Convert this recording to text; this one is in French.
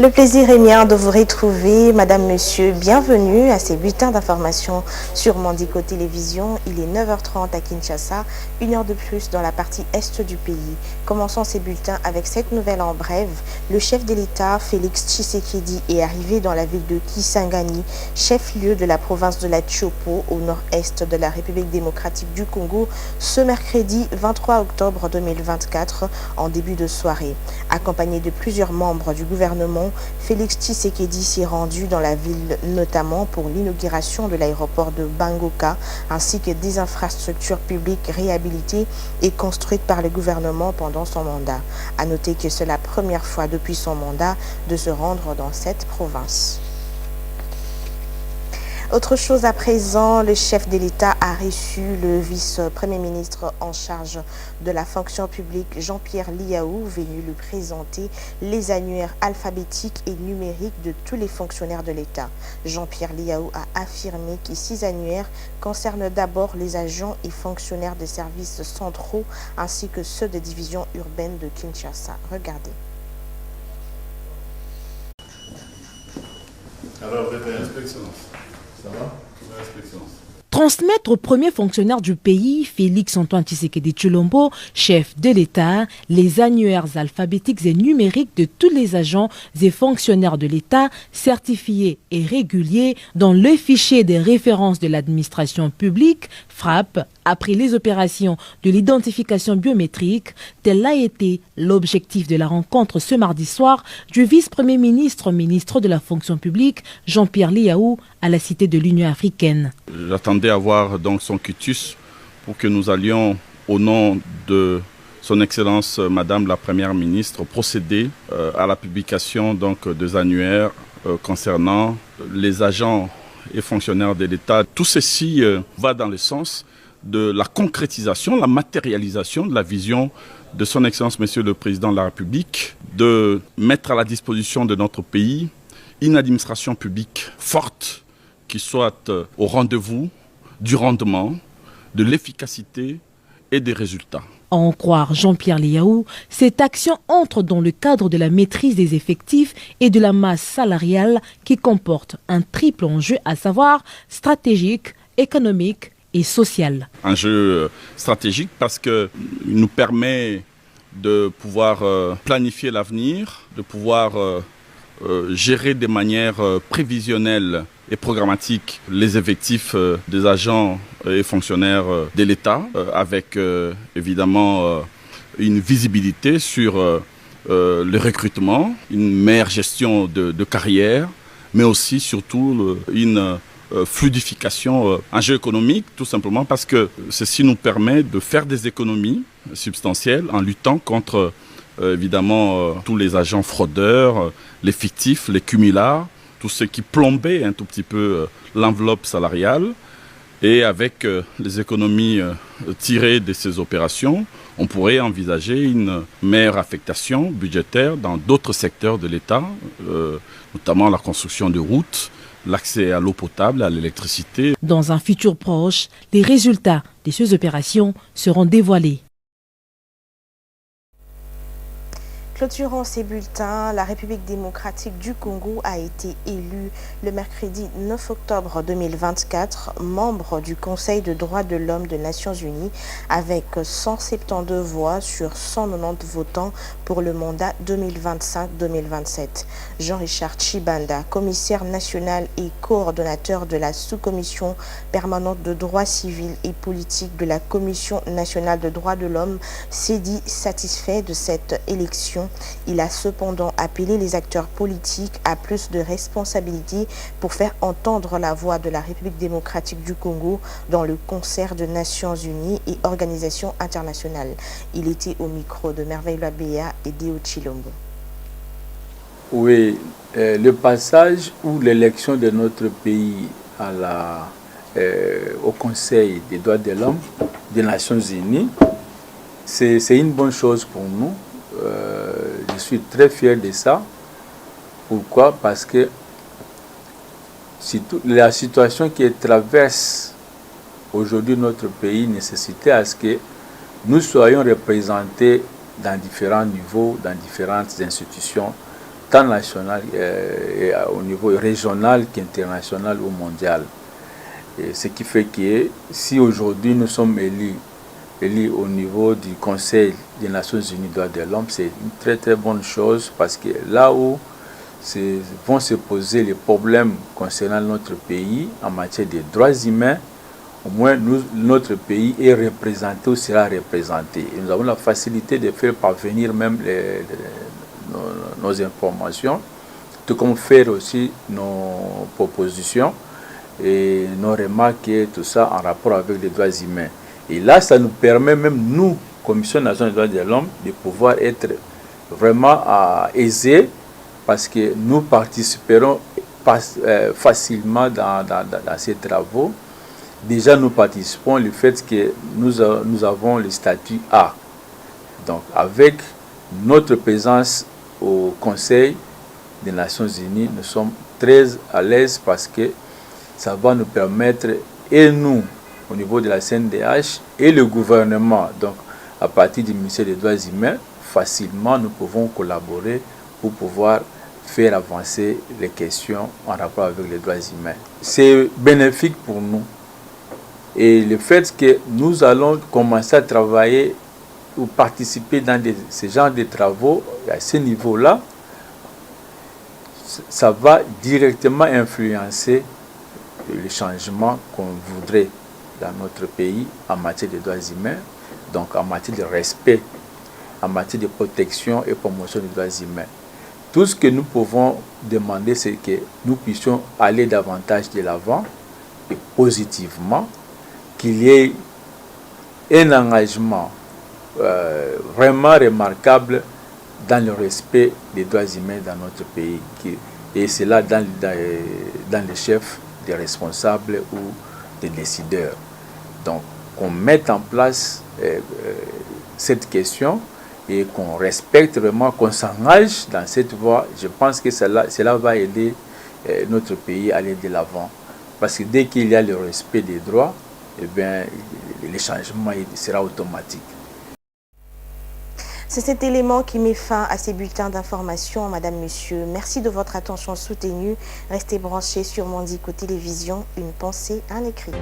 Le plaisir est mien de vous retrouver, Madame, Monsieur, bienvenue à ces bulletins d'information sur Mandiko Télévision. Il est 9h30 à Kinshasa, 1 heure de plus dans la partie est du pays. Commençons ces bulletins avec cette nouvelle en brève. Le chef de l'État, Félix Tshisekedi, est arrivé dans la ville de Kisangani, chef-lieu de la province de la Tchopo, au nord-est de la République démocratique du Congo, ce mercredi 23 octobre 2024, en début de soirée. Accompagné de plusieurs membres du gouvernement, Félix Tshisekedi s'est rendu dans la ville notamment pour l'inauguration de l'aéroport de Bangoka ainsi que des infrastructures publiques réhabilitées et construites par le gouvernement pendant son mandat. À noter que c'est la première fois depuis son mandat de se rendre dans cette province. Autre chose à présent, le chef de l'État a reçu le vice-premier ministre en charge de la fonction publique, Jean-Pierre Liaou, venu lui présenter les annuaires alphabétiques et numériques de tous les fonctionnaires de l'État. Jean-Pierre Liaou a affirmé que ces annuaires concernent d'abord les agents et fonctionnaires des services centraux ainsi que ceux des divisions urbaines de Kinshasa. Regardez. Alors, Votre Excellence. Ça va? Transmettre au premier fonctionnaire du pays, Félix-Antoine Tshisekedi Tshilombo, chef de l'État, les annuaires alphabétiques et numériques de tous les agents et fonctionnaires de l'État certifiés et réguliers dans le fichier des références de l'administration publique, FRAP, après les opérations de l'identification biométrique. Tel a été l'objectif de la rencontre ce mardi soir du vice-premier ministre, ministre de la fonction publique, Jean-Pierre Liaou, à la Cité de l'Union africaine. J'attendais avoir donc son quitus pour que nous allions, au nom de son Excellence Madame la Première ministre, procéder à la publication donc, des annuaires concernant les agents et fonctionnaires de l'État. Tout ceci va dans le sens de la concrétisation, la matérialisation de la vision de son Excellence Monsieur le Président de la République, de mettre à la disposition de notre pays une administration publique forte, qui soit au rendez-vous du rendement, de l'efficacité et des résultats. À en croire Jean-Pierre Liaou, cette action entre dans le cadre de la maîtrise des effectifs et de la masse salariale qui comporte un triple enjeu, à savoir stratégique, économique et social. Un jeu stratégique parce qu'il nous permet de pouvoir planifier l'avenir, de pouvoir gérer de manière prévisionnelle et programmatique les effectifs des agents et fonctionnaires de l'État, avec évidemment une visibilité sur le recrutement, une meilleure gestion de carrière, mais aussi surtout une fluidification, un jeu économique, tout simplement parce que ceci nous permet de faire des économies substantielles en luttant contre évidemment tous les agents fraudeurs, les fictifs, les cumulards, tout ce qui plombait un tout petit peu l'enveloppe salariale. Et avec les économies tirées de ces opérations, on pourrait envisager une meilleure affectation budgétaire dans d'autres secteurs de l'État, notamment la construction de routes, l'accès à l'eau potable, à l'électricité. Dans un futur proche, les résultats de ces opérations seront dévoilés. Clôturant ces bulletins, la République démocratique du Congo a été élue le mercredi 9 octobre 2024 membre du Conseil de droits de l'homme des Nations Unies avec 172 voix sur 190 votants pour le mandat 2025-2027. Jean-Richard Chibanda, commissaire national et coordonnateur de la sous-commission permanente de droits civils et politiques de la Commission nationale de droits de l'homme, s'est dit satisfait de cette élection. Il a cependant appelé les acteurs politiques à plus de responsabilités pour faire entendre la voix de la République démocratique du Congo dans le concert de Nations Unies et organisations internationales. Il était au micro de Merveille Loabea et Déo Chilombo. Oui, le passage ou l'élection de notre pays au Conseil des droits de l'homme des Nations Unies c'est une bonne chose pour nous. Je suis très fier de ça. Pourquoi? Parce que la situation qui traverse aujourd'hui notre pays nécessitait à ce que nous soyons représentés dans différents niveaux, dans différentes institutions, tant nationales et au niveau régional qu'international ou mondial. Et ce qui fait que si aujourd'hui nous sommes élus au niveau du Conseil des Nations Unies des droits de l'homme, c'est une très très bonne chose, parce que là où vont se poser les problèmes concernant notre pays en matière de droits humains, au moins notre pays est représenté ou sera représenté. Et nous avons la facilité de faire parvenir même nos informations, tout comme faire aussi nos propositions et nos remarques et tout ça en rapport avec les droits humains. Et là, ça nous permet même, nous, Commission nationale des droits de l'homme, de pouvoir être vraiment aisés, parce que nous participerons facilement dans ces travaux. Déjà, nous participons le fait que nous avons le statut A. Donc, avec notre présence au Conseil des Nations Unies, nous sommes très à l'aise, parce que ça va nous permettre, et nous, au niveau de la CNDH, et le gouvernement, donc à partir du ministère des Droits humains, facilement nous pouvons collaborer pour pouvoir faire avancer les questions en rapport avec les droits humains. C'est bénéfique pour nous. Et le fait que nous allons commencer à travailler ou participer dans ce genre de travaux à ce niveau-là, ça va directement influencer le changement qu'on voudrait dans notre pays en matière de droits humains, donc en matière de respect, en matière de protection et promotion des droits humains. Tout ce que nous pouvons demander, c'est que nous puissions aller davantage de l'avant et positivement, qu'il y ait un engagement vraiment remarquable dans le respect des droits humains dans notre pays. Et c'est là dans les chefs des responsables ou des décideurs. Donc, qu'on mette en place cette question et qu'on respecte vraiment, qu'on s'engage dans cette voie. Je pense que cela va aider notre pays à aller de l'avant. Parce que dès qu'il y a le respect des droits, eh bien, le changement sera automatique. C'est cet élément qui met fin à ces bulletins d'information. Madame, Monsieur, merci de votre attention soutenue. Restez branchés sur Mandiko Télévision, une pensée, un écrit.